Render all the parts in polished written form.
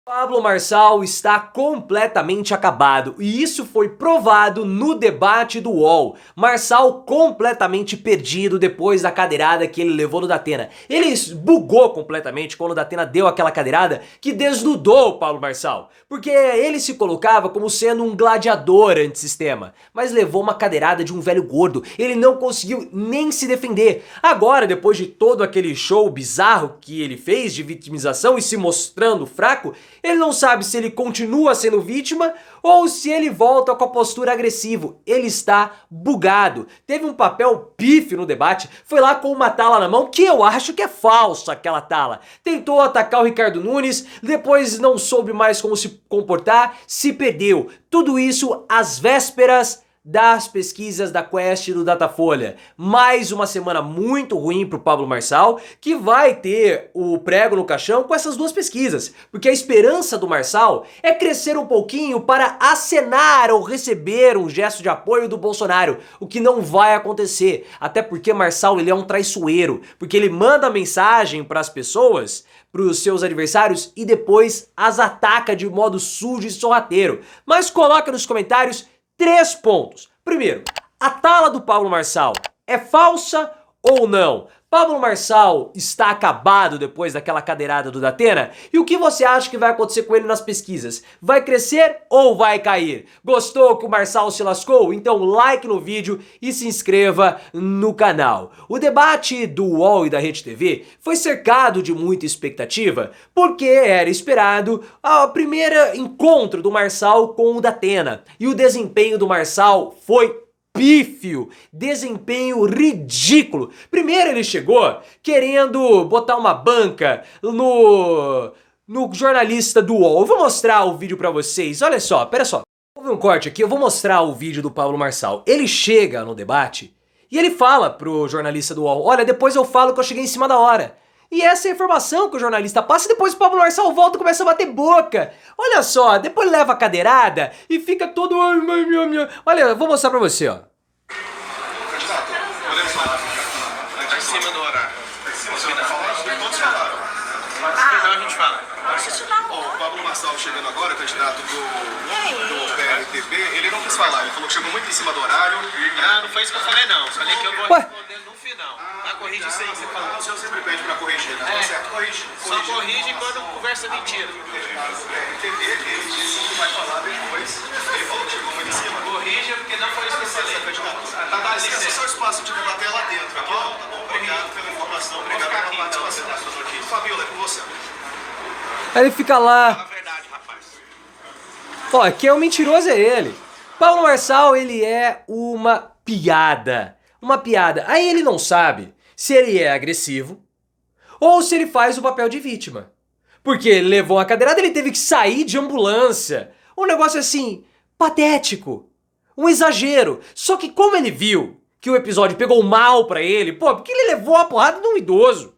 Pablo Marçal está completamente acabado e isso foi provado no debate do UOL. Marçal completamente perdido depois da cadeirada que ele levou no Datena. Ele bugou completamente quando o Datena deu aquela cadeirada que desnudou o Pablo Marçal, porque ele se colocava como sendo um gladiador antissistema, mas levou uma cadeirada de um velho gordo. Ele não conseguiu nem se defender. Agora, depois de todo aquele show bizarro que ele fez de vitimização e se mostrando fraco, ele não sabe se ele continua sendo vítima ou se ele volta com a postura agressiva. Ele está bugado. Teve um papel pífio no debate, foi lá com uma tala na mão, que eu acho que é falsa aquela tala. Tentou atacar o Ricardo Nunes, depois não soube mais como se comportar, se perdeu. Tudo isso às vésperas das pesquisas da Quest e do Datafolha. Mais uma semana muito ruim pro Pablo Marçal, que vai ter o prego no caixão com essas duas pesquisas, porque a esperança do Marçal é crescer um pouquinho para acenar ou receber um gesto de apoio do Bolsonaro, o que não vai acontecer, até porque Marçal ele é um traiçoeiro, porque ele manda mensagem para as pessoas, para os seus adversários e depois as ataca de modo sujo e sorrateiro. Mas coloca nos comentários 3 pontos. Primeiro, a tala do Pablo Marçal é falsa ou não? Pablo Marçal está acabado depois daquela cadeirada do Datena? E o que você acha que vai acontecer com ele nas pesquisas? Vai crescer ou vai cair? Gostou que o Marçal se lascou? Então like no vídeo e se inscreva no canal. O debate do UOL e da Rede TV foi cercado de muita expectativa, porque era esperado o primeiro encontro do Marçal com o Datena. E o desempenho do Marçal foi pífio, desempenho ridículo. Primeiro ele chegou querendo botar uma banca no jornalista do UOL. Eu vou mostrar o vídeo pra vocês, olha só, pera só. Houve um corte aqui, eu vou mostrar o vídeo do Pablo Marçal. Ele chega no debate e ele fala pro jornalista do UOL, olha, depois eu falo que eu cheguei em cima da hora. E essa é a informação que o jornalista passa e depois o Pablo Marçal volta e começa a bater boca. Olha só, depois leva a cadeirada e fica todo... Olha, eu vou mostrar pra você, ó. Candidato, podemos falar? Tá em cima do horário. Tá em cima do horário? Todos falaram. Mas se quiser a gente fala. O Pablo Marçal chegando agora, candidato do PRTB, ele não quis falar, ele falou que chegou muito em cima do horário. Ah, não foi isso que eu falei não, falei que eu vou responder no final. Corrige isso aí que você falou. O senhor sempre pede pra corrigir, né? Tá certo, corrige. Só corrige quando conversa mentira. O PRTB, ele disse que vai falar depois. Ele falou que chegou muito em cima. Corrija porque não foi isso que eu falei. Tá, dá licença, só espaço de debater lá dentro. Aqui não, tá bom? Obrigado pela informação, obrigado pela participação. Fabiola, é com você. Aí ele fica lá. Fala a verdade, rapaz. Ó, que é o mentiroso é ele. Pablo Marçal, ele é uma piada. Uma piada. Aí ele não sabe se ele é agressivo ou se ele faz o papel de vítima. Porque ele levou uma cadeirada, ele teve que sair de ambulância. Um negócio assim, patético. Um exagero. Só que como ele viu que o episódio pegou mal pra ele, pô, porque ele levou a porrada de um idoso.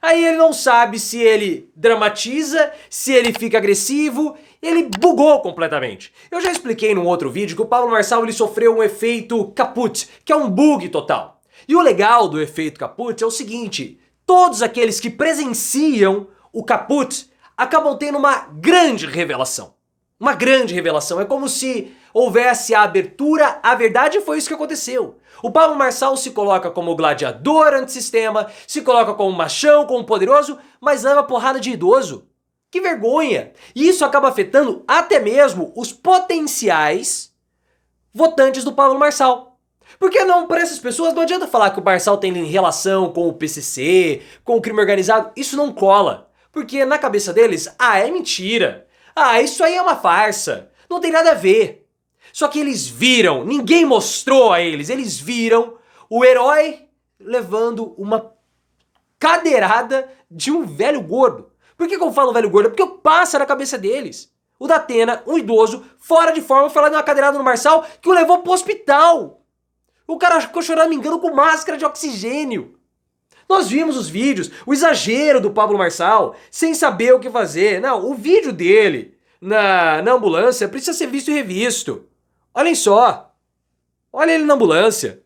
Aí ele não sabe se ele dramatiza, se ele fica agressivo, ele bugou completamente. Eu já expliquei num outro vídeo que o Pablo Marçal ele sofreu um efeito Caput, que é um bug total. E o legal do efeito Caput é o seguinte, todos aqueles que presenciam o Caput acabam tendo uma grande revelação. Uma grande revelação, é como se houvesse a abertura à verdade e foi isso que aconteceu. O Pablo Marçal se coloca como gladiador antissistema, se coloca como machão, como poderoso, mas leva porrada de idoso. Que vergonha! E isso acaba afetando até mesmo os potenciais votantes do Pablo Marçal. Porque não, para essas pessoas não adianta falar que o Marçal tem relação com o PCC, com o crime organizado, isso não cola. Porque na cabeça deles, é mentira. Isso aí é uma farsa, não tem nada a ver. Só que eles viram, ninguém mostrou a eles viram o herói levando uma cadeirada de um velho gordo. Por que eu falo velho gordo? Porque passa na cabeça deles. O Datena, um idoso, fora de forma, foi lá dar uma cadeirada no Marçal que o levou pro hospital. O cara ficou chorando, me engano, com máscara de oxigênio. Nós vimos os vídeos, o exagero do Pablo Marçal, sem saber o que fazer. Não, o vídeo dele na ambulância precisa ser visto e revisto. Olhem só. Olha ele na ambulância.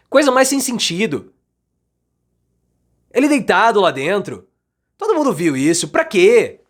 Coisa mais sem sentido. Ele deitado lá dentro. Todo mundo viu isso. Pra quê?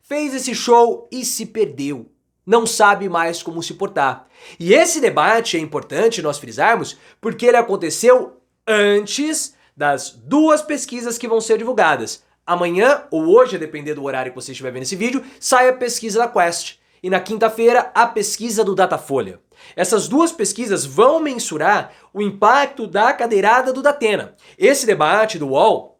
fez esse show e se perdeu. Não sabe mais como se portar. E esse debate é importante nós frisarmos porque ele aconteceu antes das duas pesquisas que vão ser divulgadas. Amanhã ou hoje, a depender do horário que você estiver vendo esse vídeo, sai a pesquisa da Quest. E na quinta-feira, a pesquisa do Datafolha. Essas duas pesquisas vão mensurar o impacto da cadeirada do Datena. Esse debate do UOL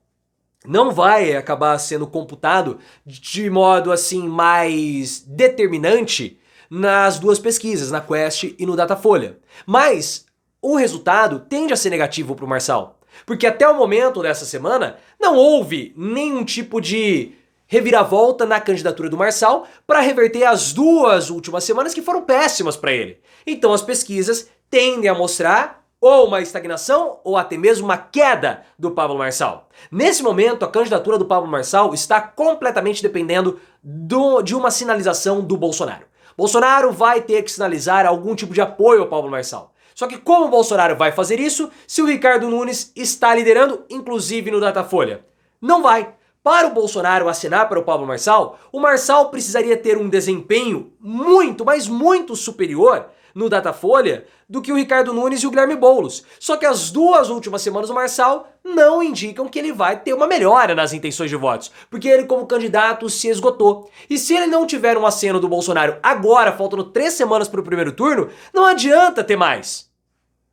não vai acabar sendo computado de modo assim mais determinante nas duas pesquisas, na Quest e no Datafolha. Mas o resultado tende a ser negativo para o Marçal. Porque até o momento dessa semana não houve nenhum tipo de reviravolta na candidatura do Marçal para reverter as duas últimas semanas que foram péssimas para ele. Então as pesquisas tendem a mostrar ou uma estagnação ou até mesmo uma queda do Pablo Marçal. Nesse momento, a candidatura do Pablo Marçal está completamente dependendo de uma sinalização do Bolsonaro. Bolsonaro vai ter que sinalizar algum tipo de apoio ao Pablo Marçal. Só que como o Bolsonaro vai fazer isso se o Ricardo Nunes está liderando, inclusive no Datafolha? Não vai. Para o Bolsonaro assinar para o Marçal precisaria ter um desempenho muito, mas muito superior no Datafolha do que o Ricardo Nunes e o Guilherme Boulos. Só que as duas últimas semanas do Marçal não indicam que ele vai ter uma melhora nas intenções de votos, porque ele como candidato se esgotou. E se ele não tiver um aceno do Bolsonaro agora, faltando 3 semanas para o primeiro turno, não adianta ter mais.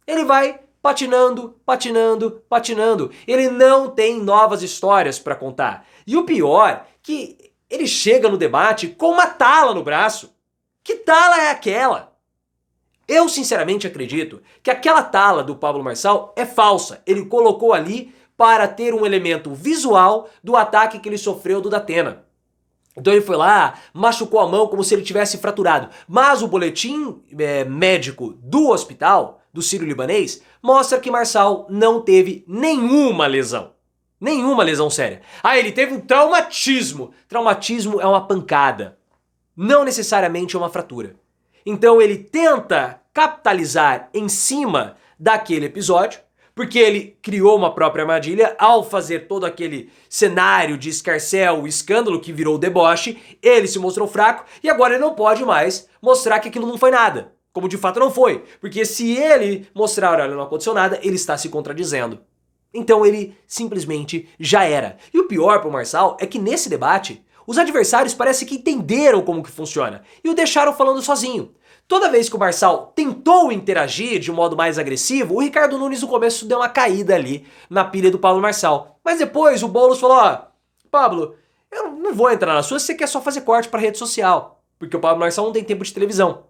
Ele vai patinando, patinando, patinando. Ele não tem novas histórias para contar. E o pior, que ele chega no debate com uma tala no braço. Que tala é aquela? Eu sinceramente acredito que aquela tala do Pablo Marçal é falsa. Ele colocou ali para ter um elemento visual do ataque que ele sofreu do Datena. Então ele foi lá, machucou a mão como se ele tivesse fraturado. Mas o boletim médico do hospital, do Sírio-Libanês, mostra que Marçal não teve nenhuma lesão. Nenhuma lesão séria. Ah, ele teve um traumatismo. Traumatismo é uma pancada. Não necessariamente é uma fratura. Então ele tenta capitalizar em cima daquele episódio, porque ele criou uma própria armadilha ao fazer todo aquele cenário de escarcéu, escândalo que virou deboche, ele se mostrou fraco e agora ele não pode mais mostrar que aquilo não foi nada, como de fato não foi, porque se ele mostrar, olha, não aconteceu nada, ele está se contradizendo. Então ele simplesmente já era. E o pior para o Marçal é que nesse debate, os adversários parece que entenderam como que funciona e o deixaram falando sozinho. Toda vez que o Marçal tentou interagir de um modo mais agressivo, o Ricardo Nunes no começo deu uma caída ali na pilha do Pablo Marçal. Mas depois o Boulos falou, ó, Pablo, eu não vou entrar na sua se você quer só fazer corte para rede social, porque o Pablo Marçal não tem tempo de televisão.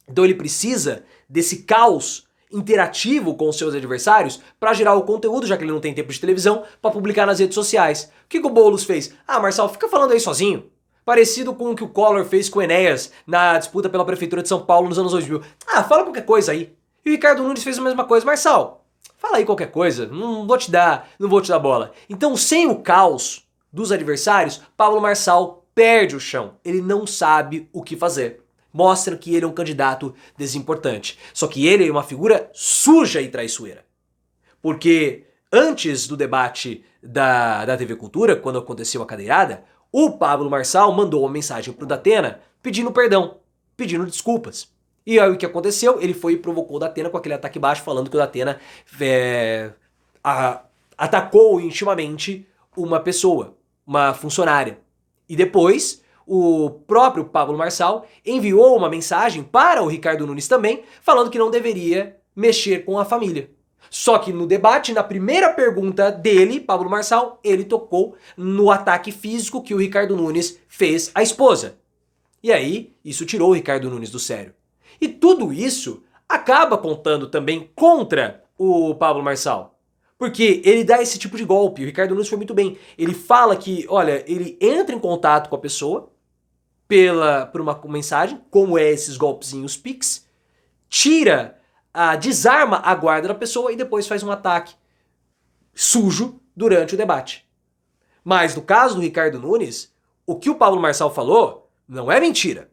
Então ele precisa desse caos interativo com os seus adversários para gerar o conteúdo, já que ele não tem tempo de televisão, para publicar nas redes sociais. O que o Boulos fez? Ah, Marçal, fica falando aí sozinho. Parecido com o que o Collor fez com o Enéas na disputa pela Prefeitura de São Paulo nos anos 2000. Ah, fala qualquer coisa aí. E o Ricardo Nunes fez a mesma coisa. Marçal, fala aí qualquer coisa, não vou te dar bola. Então, sem o caos dos adversários, Pablo Marçal perde o chão. Ele não sabe o que fazer. Mostra que ele é um candidato desimportante. Só que ele é uma figura suja e traiçoeira. Porque antes do debate da TV Cultura, quando aconteceu a cadeirada, o Pablo Marçal mandou uma mensagem pro Datena pedindo perdão, pedindo desculpas. E aí o que aconteceu? Ele foi e provocou o Datena com aquele ataque baixo, falando que o Datena atacou intimamente uma pessoa, uma funcionária. E depois, o próprio Pablo Marçal enviou uma mensagem para o Ricardo Nunes também, falando que não deveria mexer com a família. Só que no debate, na primeira pergunta dele, Pablo Marçal, ele tocou no ataque físico que o Ricardo Nunes fez à esposa. E aí, isso tirou o Ricardo Nunes do sério. E tudo isso acaba contando também contra o Pablo Marçal. Porque ele dá esse tipo de golpe, o Ricardo Nunes foi muito bem. Ele fala que, olha, ele entra em contato com a pessoa por uma mensagem, como é esses golpezinhos Pix, desarma a guarda da pessoa e depois faz um ataque sujo durante o debate. Mas no caso do Ricardo Nunes, o que o Pablo Marçal falou não é mentira.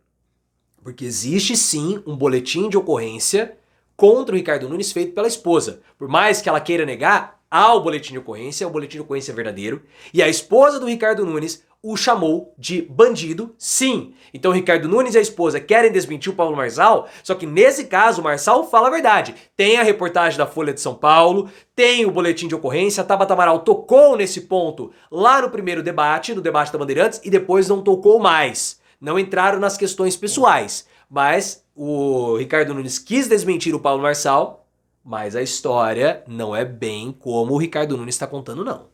Porque existe sim um boletim de ocorrência contra o Ricardo Nunes feito pela esposa. Por mais que ela queira negar, ao boletim de ocorrência, o boletim de ocorrência é verdadeiro, e a esposa do Ricardo Nunes o chamou de bandido, sim. Então o Ricardo Nunes e a esposa querem desmentir o Pablo Marçal, só que nesse caso o Marçal fala a verdade. Tem a reportagem da Folha de São Paulo, tem o boletim de ocorrência, a Tabata Amaral tocou nesse ponto lá no primeiro debate, no debate da Bandeirantes, e depois não tocou mais. Não entraram nas questões pessoais, mas o Ricardo Nunes quis desmentir o Pablo Marçal, mas a história não é bem como o Ricardo Nunes está contando, não.